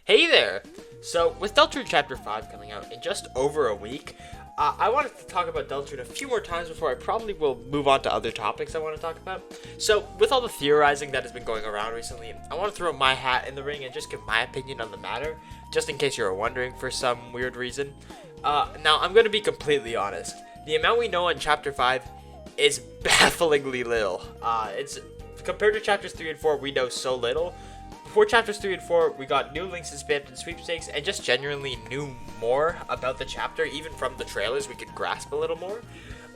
Hey there! So, with Deltarune Chapter 5 coming out in just over a week, I wanted to talk about Deltarune a few more times before I probably will move on to other topics I want to talk about. So, with all the theorizing that has been going around recently, I want to throw my hat in the ring and just give my opinion on the matter, just in case you were wondering for some weird reason. Now, I'm going to be completely honest. The amount we know on Chapter 5 is bafflingly little. It's compared to Chapters 3 and 4, we know so little. Before Chapters 3 and 4, we got new links and spammed and sweepstakes, and just genuinely knew more about the chapter, even from the trailers we could grasp a little more.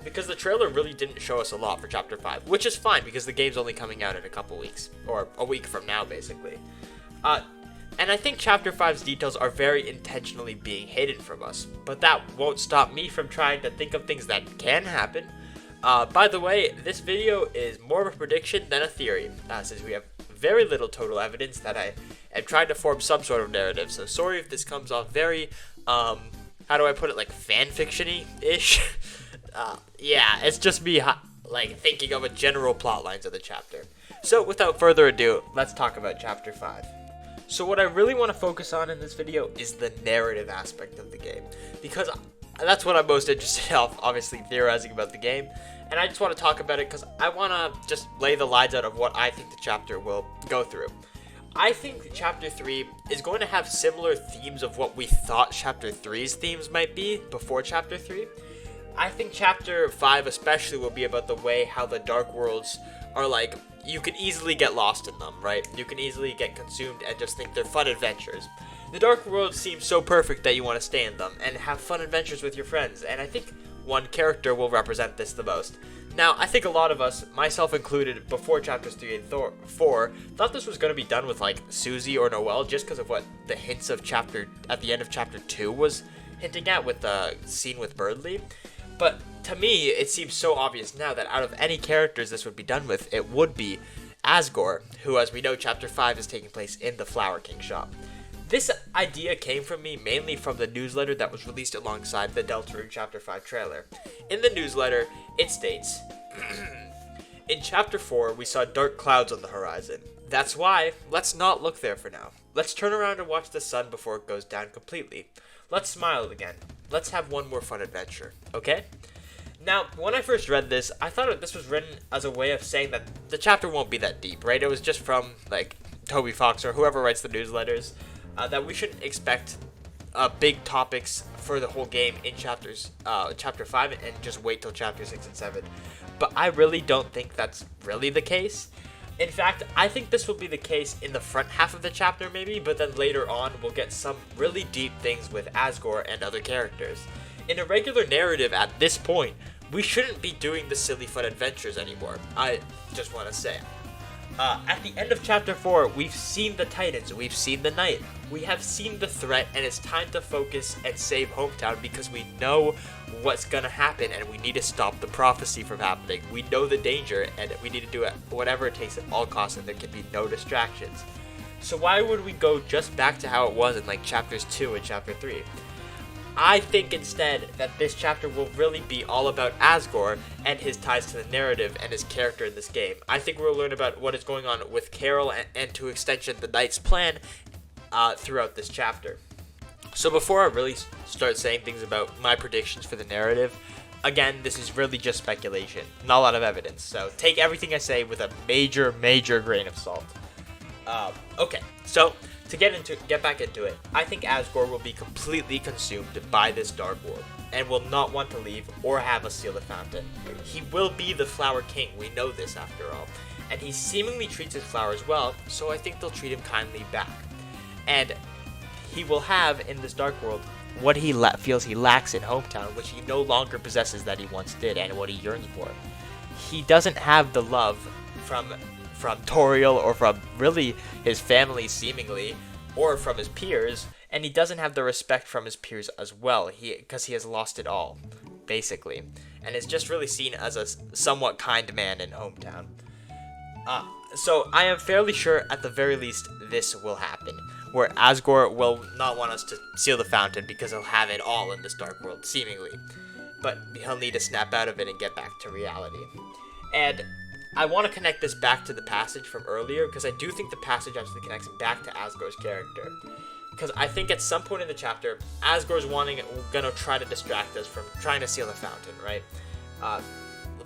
Because the trailer really didn't show us a lot for Chapter 5, which is fine, because the game's only coming out in a couple weeks, or a week from now, basically. And I think Chapter 5's details are very intentionally being hidden from us, but that won't stop me from trying to think of things that can happen. By the way, this video is more of a prediction than a theory, since we have very little total evidence that I am trying to form some sort of narrative, so sorry if this comes off very, how do I put it, like, fanfiction-y-ish? Yeah, it's just me, thinking of a general plot lines of the chapter. So, without further ado, let's talk about Chapter 5. So what I really want to focus on in this video is the narrative aspect of the game, because that's what I'm most interested in, obviously theorizing about the game, and I just want to talk about it because I want to just lay the lines out of what I think the chapter will go through. I think Chapter 3 is going to have similar themes of what we thought Chapter 3's themes might be before Chapter 3. I think Chapter 5 especially will be about the way how the Dark Worlds are like, you can easily get lost in them, right? You can easily get consumed and just think they're fun adventures. The Dark Worlds seem so perfect that you want to stay in them and have fun adventures with your friends, and I think one character will represent this the most. Now, I think a lot of us, myself included, before Chapters 3 and 4, thought this was going to be done with, like, Susie or Noelle, just because of what the hints of at the end of Chapter 2 was hinting at with the scene with Birdley. But to me, it seems so obvious now that out of any characters this would be done with, it would be Asgore, who, as we know, Chapter 5 is taking place in the Flower King shop. This idea came from me mainly from the newsletter that was released alongside the Deltarune Chapter 5 trailer. In the newsletter, it states, in Chapter 4, we saw dark clouds on the horizon. That's why, let's not look there for now. Let's turn around and watch the sun before it goes down completely. Let's smile again. Let's have one more fun adventure, okay? Now, when I first read this, I thought this was written as a way of saying that the chapter won't be that deep, right? It was just from, like, Toby Fox or whoever writes the newsletters, that we shouldn't expect big topics for the whole game in Chapter 5 and just wait till Chapter 6 and 7. But I really don't think that's really the case. In fact, I think this will be the case in the front half of the chapter maybe, but then later on we'll get some really deep things with Asgore and other characters. In a regular narrative at this point, we shouldn't be doing the silly fun adventures anymore. I just want to say. At the end of Chapter 4, we've seen the Titans, we've seen the Knight, we have seen the threat, and it's time to focus and save Hometown because we know what's gonna happen and we need to stop the prophecy from happening. We know the danger and we need to do it whatever it takes at all costs, and there can be no distractions. So why would we go just back to how it was in like Chapters 2 and Chapter 3? I think instead that this chapter will really be all about Asgore and his ties to the narrative and his character in this game. I think we'll learn about what is going on with Carol and to extension the Knight's plan throughout this chapter. So before I really start saying things about my predictions for the narrative, again, this is really just speculation, not a lot of evidence, so take everything I say with a major grain of salt. Okay, so to get back into it, I think Asgore will be completely consumed by this Dark World, and will not want to leave or have us seal the fountain. He will be the Flower King, we know this after all, and he seemingly treats his flowers well, so I think they'll treat him kindly back. And he will have, in this Dark World, what he feels he lacks in Hometown, which he no longer possesses that he once did, and what he yearns for. He doesn't have the love from Toriel or from really his family seemingly, or from his peers, and he doesn't have the respect from his peers as well, because he has lost it all, basically, and is just really seen as a somewhat kind man in Hometown. So I am fairly sure at the very least this will happen, where Asgore will not want us to seal the fountain because he'll have it all in this Dark World, seemingly, but he'll need to snap out of it and get back to reality. And I want to connect this back to the passage from earlier, because I do think the passage actually connects back to Asgore's character. Because I think at some point in the chapter, Asgore's gonna try to distract us from trying to seal the fountain, right?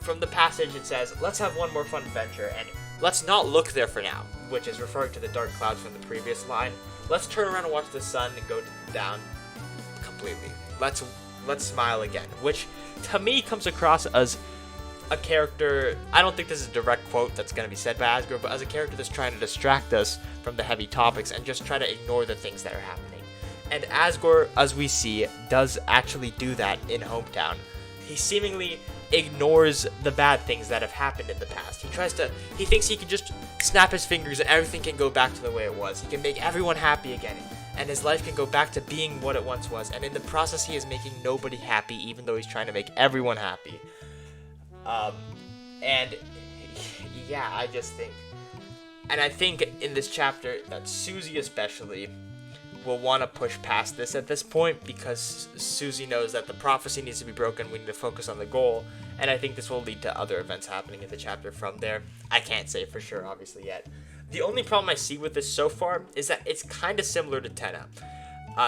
From the passage it says, let's have one more fun adventure, and let's not look there for now, which is referring to the dark clouds from the previous line. Let's turn around and watch the sun and go down completely. Let's smile again, which to me comes across as a character, I don't think this is a direct quote that's going to be said by Asgore, but as a character that's trying to distract us from the heavy topics and just try to ignore the things that are happening. And Asgore, as we see, does actually do that in Hometown. He seemingly ignores the bad things that have happened in the past. He thinks he can just snap his fingers and everything can go back to the way it was. He can make everyone happy again, and his life can go back to being what it once was. And in the process, he is making nobody happy, even though he's trying to make everyone happy. And yeah, I think in this chapter that Susie especially will want to push past this at this point, because Susie knows that the prophecy needs to be broken. We need to focus on the goal, and I think this will lead to other events happening in the chapter from there. I can't say for sure, obviously, yet. The only problem I see with this so far is that it's kind of similar to Tenna,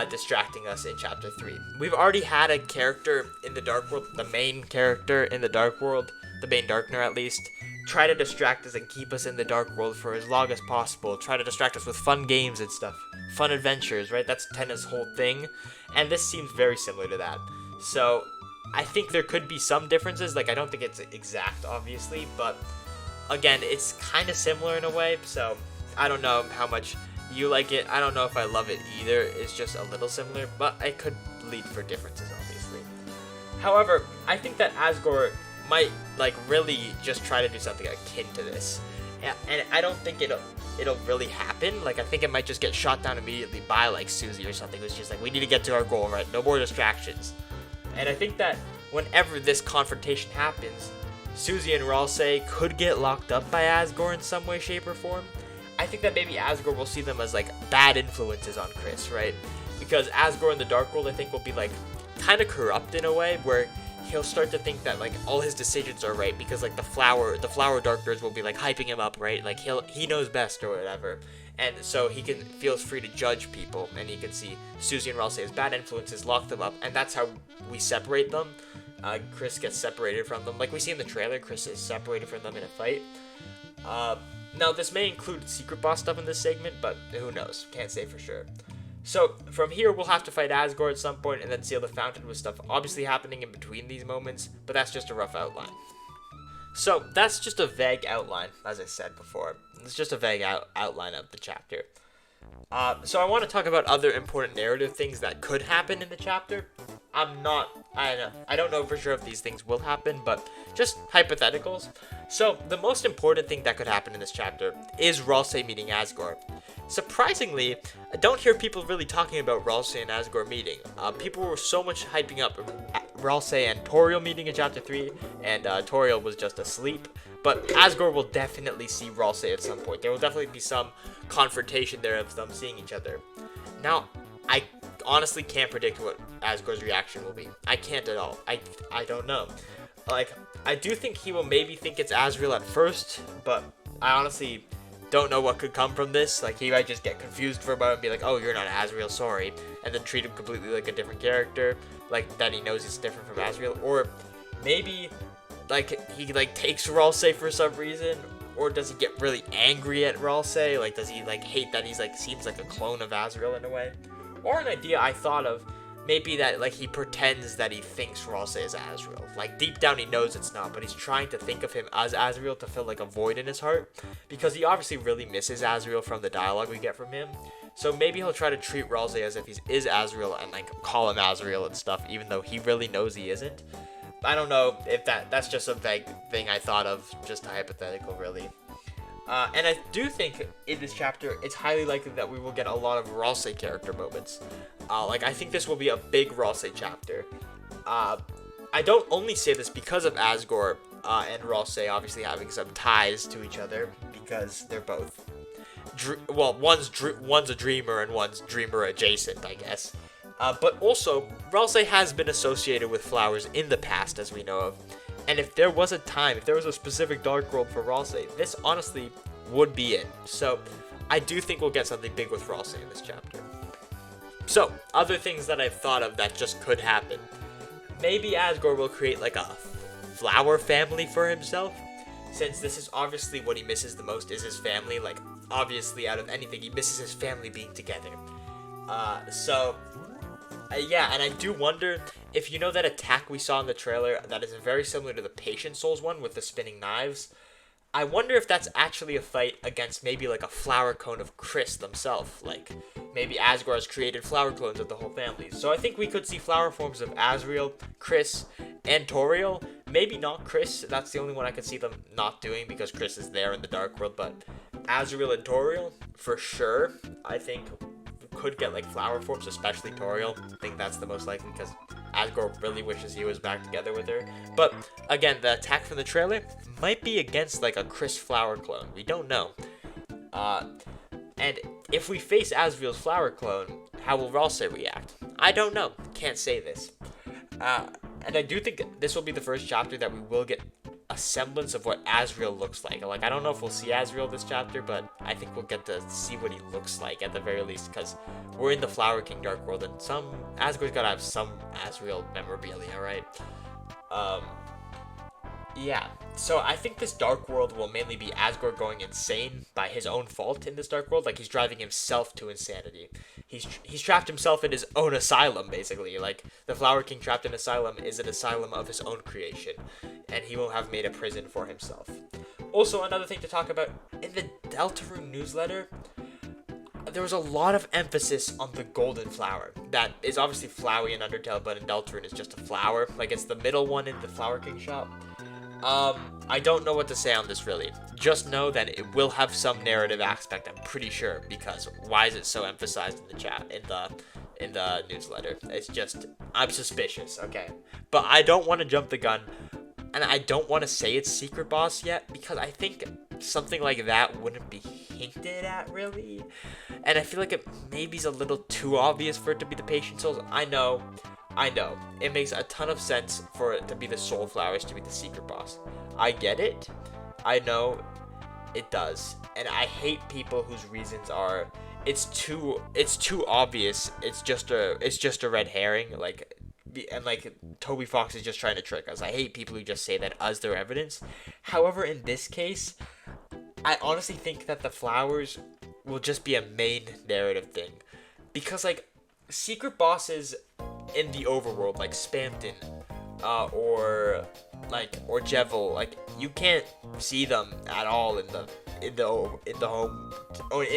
distracting us in chapter 3. We've already had a character in the Dark World, the main character in the Dark World, the main Darkner at least, try to distract us and keep us in the Dark World for as long as possible, try to distract us with fun games and stuff, fun adventures, right? That's Tenna's whole thing, and this seems very similar to that. So I think there could be some differences, like I don't think it's exact, obviously, but again, it's kind of similar in a way, so I don't know how much you like it. I don't know if I love it either. It's just a little similar, but it could lead for differences, obviously. However, I think that Asgore might really just try to do something akin to this, and I don't think it'll really happen. I think it might just get shot down immediately by Susie or something, who's just we need to get to our goal, right? No more distractions. And I think that whenever this confrontation happens, Susie and Ralsei could get locked up by Asgore in some way, shape, or form. I think that maybe Asgore will see them as bad influences on Chris, right? Because Asgore in the Dark World, I think, will be kind of corrupt in a way, where he'll start to think that all his decisions are right, because the flower darkners will be hyping him up, right? He knows best or whatever, and so he feels free to judge people, and he can see Susie and Ralsei as bad influences, lock them up, and that's how we separate them. Chris gets separated from them, we see in the trailer. Chris is separated from them in a fight. Now this may include secret boss stuff in this segment, but who knows? Can't say for sure. So, from here, we'll have to fight Asgore at some point, and then seal the fountain, with stuff obviously happening in between these moments, but that's just a rough outline. So, that's just a vague outline, as I said before. It's just a vague outline of the chapter. So I want to talk about other important narrative things that could happen in the chapter. I don't know for sure if these things will happen, but just hypotheticals. So, the most important thing that could happen in this chapter is Ralsei meeting Asgore. Surprisingly, I don't hear people really talking about Ralsei and Asgore meeting. People were so much hyping up Ralsei and Toriel meeting in chapter 3, and Toriel was just asleep. But Asgore will definitely see Ralsei at some point. There will definitely be some confrontation there of them seeing each other. Now, I honestly can't predict what Asgore's reaction will be. I can't at all. I don't know. I do think he will maybe think it's Asriel at first, but I honestly don't know what could come from this. He might just get confused for a moment and be oh, you're not Asriel, sorry, and then treat him completely like a different character, that he knows he's different from Asriel. Or maybe he takes Ralsei for some reason, or does he get really angry at Ralsei? Does he hate that he's seems like a clone of Asriel in a way? Or an idea I thought of, maybe that he pretends that he thinks Ralsei is Asriel. Deep down he knows it's not, but he's trying to think of him as Asriel to fill a void in his heart, because he obviously really misses Asriel from the dialogue we get from him. So maybe he'll try to treat Ralsei as if he is Asriel and call him Asriel and stuff, even though he really knows he isn't. I don't know if that's just a vague thing I thought of, just a hypothetical really. And I do think in this chapter, it's highly likely that we will get a lot of Ralsei character moments. I think this will be a big Ralsei chapter. I don't only say this because of Asgore and Ralsei obviously having some ties to each other, because they're both, one's a dreamer and one's dreamer adjacent, I guess. But also, Ralsei has been associated with flowers in the past, as we know of. And if there was a time, if there was a specific Dark World for Ralsei, this honestly would be it. So I do think we'll get something big with Ralsei in this chapter. So, other things that I've thought of that just could happen. Maybe Asgore will create like a flower family for himself, since this is obviously what he misses the most is his family. Like, obviously out of anything, he misses his family being together. Yeah, and I do wonder if you know that attack we saw in the trailer that is very similar to the Patient Souls one with the spinning knives. I wonder if that's actually a fight against maybe like a flower clone of Chris themselves. Like, maybe Asgore has created flower clones of the whole family. So I think we could see flower forms of Asriel, Chris, and Toriel. Maybe not Chris. That's the only one I could see them not doing because Chris is there in the Dark World. But Asriel and Toriel, for sure, I think could get like flower forms, especially Toriel. I think that's the most likely because Asgore really wishes he was back together with her. But again, the attack from the trailer might be against like a Chris flower clone. We don't know. And if we face Asriel's flower clone, how will Ralsei react? I don't know. Can't say this. And I do think this will be the first chapter that we will get a semblance of what Asriel looks like. Like, I don't know if we'll see Asriel this chapter, but I think we'll get to see what he looks like at the very least, because we're in the Flower King Dark World, and Asgore's gotta have some Asriel memorabilia, right? Yeah, so I think this Dark World will mainly be Asgore going insane by his own fault in this Dark World. Like, he's driving himself to insanity. He's trapped himself in his own asylum, basically. Like, the Flower King trapped in asylum is an asylum of his own creation, and he will have made a prison for himself. Also, another thing to talk about, in the Deltarune newsletter, there was a lot of emphasis on the golden flower. That is obviously flowery in Undertale, but in Deltarune is just a flower. Like, it's the middle one in the Flower King shop. I don't know what to say on this, really. Just know that it will have some narrative aspect, I'm pretty sure, because why is it so emphasized in the chat, in the newsletter? It's just, I'm suspicious, okay? But I don't want to jump the gun, and I don't want to say it's Secret Boss yet, because I think something like that wouldn't be hinted at, really. And I feel like it maybe is a little too obvious for it to be the Patient Souls. I know. It makes a ton of sense for it to be the Soul Flowers to be the Secret Boss. I get it. I know it does. And I hate people whose reasons are it's too obvious. It's just a red herring. Like Toby Fox is just trying to trick us. I hate people who just say that as their evidence. However, in this case, I honestly think that the flowers will just be a main narrative thing. Because like secret bosses in the overworld, like Spamton, or Jevil, like you can't see them at all in the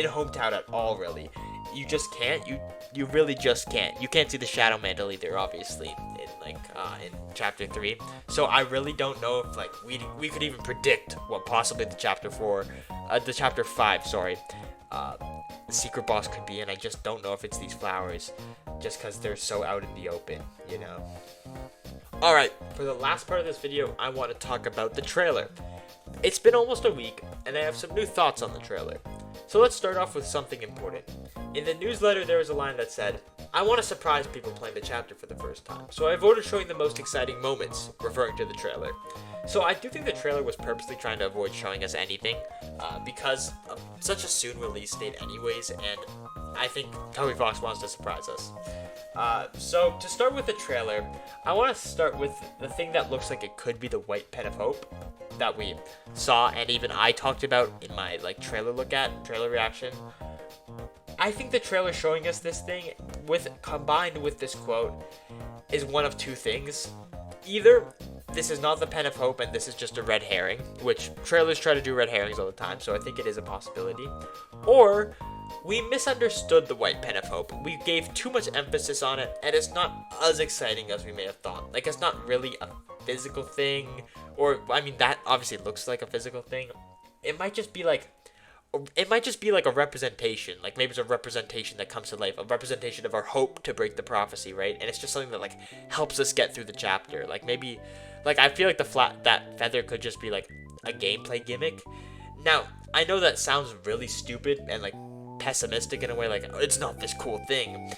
hometown at all, really. You just can't. You really just can't. You can't see the Shadow Mantle either, obviously, in chapter 3. So I really don't know if like we could even predict what possibly the chapter 5, secret boss could be, and I just don't know if it's these flowers, just because they're so out in the open, you know. Alright, for the last part of this video, I want to talk about the trailer. It's been almost a week, and I have some new thoughts on the trailer. So let's start off with something important. In the newsletter, there was a line that said, "I want to surprise people playing the chapter for the first time, so I voted showing the most exciting moments," referring to the trailer. So I do think the trailer was purposely trying to avoid showing us anything, because of such a soon release date anyways, and I think Toby Fox wants to surprise us. So to start with the trailer, I want to start with the thing that looks like it could be the White Pen of Hope that we saw, and even I talked about in my trailer reaction. I think the trailer showing us this thing, combined with this quote, is one of two things. Either this is not the Pen of Hope and this is just a red herring, which trailers try to do red herrings all the time, so I think it is a possibility. Or we misunderstood the White Pen of Hope. We gave too much emphasis on it, and it's not as exciting as we may have thought. Like, it's not really a physical thing, or, I mean, that obviously looks like a physical thing. It might just be like a representation. Like, maybe it's a representation that comes to life, a representation of our hope to break the prophecy, right? And it's just something that helps us get through the chapter. Like, maybe, I feel like that feather could just be a gameplay gimmick. Now, I know that sounds really stupid and pessimistic in a way, it's not this cool thing.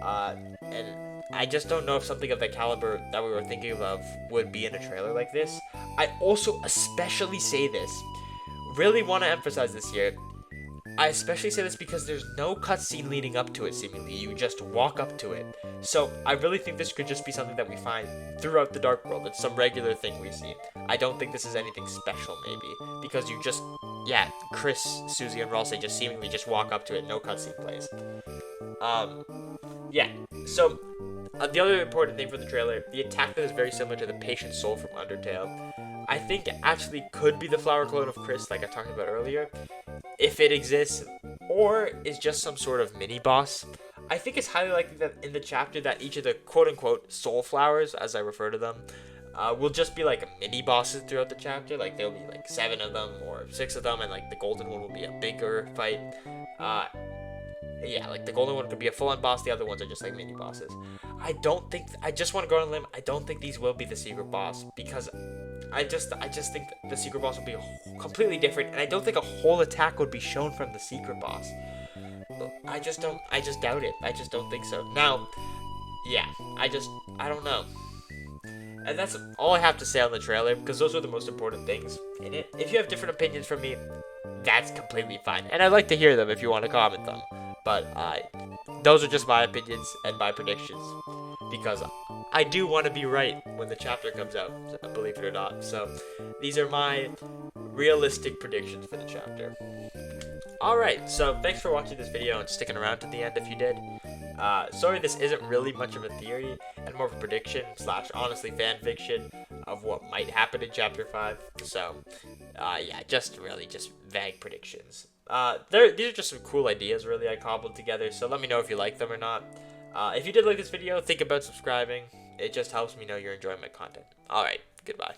And I just don't know if something of the caliber that we were thinking of would be in a trailer like this. I also especially say this, really want to emphasize this here. I especially say this because there's no cutscene leading up to it, seemingly. You just walk up to it. So, I really think this could just be something that we find throughout the Dark World. It's some regular thing we see. I don't think this is anything special, maybe. Because you just, yeah, Chris, Susie, and Ralsei just seemingly just walk up to it, no cutscene plays. Yeah, so, the other important thing for the trailer, the attack that is very similar to the Patient Soul from Undertale, I think it actually could be the flower clone of Chris, like I talked about earlier, if it exists, or is just some sort of mini-boss. I think it's highly likely that in the chapter that each of the quote-unquote soul flowers, as I refer to them, will just be like mini-bosses throughout the chapter. Like, there'll be like 7 of them or 6 of them, and like the golden one will be a bigger fight. Yeah, like the golden one could be a full-on boss, the other ones are just like mini-bosses. I just want to go on a limb, I don't think these will be the secret boss, because I just think the secret boss will be completely different, and I don't think a whole attack would be shown from the secret boss. I just doubt it. I just don't think so. Now, yeah, I don't know. And that's all I have to say on the trailer, because those are the most important things in it. If you have different opinions from me, that's completely fine. And I'd like to hear them if you want to comment them. But those are just my opinions and my predictions, because I do want to be right when the chapter comes out, believe it or not. So these are my realistic predictions for the chapter. Alright, so thanks for watching this video and sticking around to the end if you did. Sorry this isn't really much of a theory, and more of a prediction / honestly fan fiction of what might happen in Chapter 5. So, yeah, just vague predictions. These are just some cool ideas, really, I cobbled together, so let me know if you like them or not. If you did like this video, think about subscribing. It just helps me know you're enjoying my content. Alright, goodbye.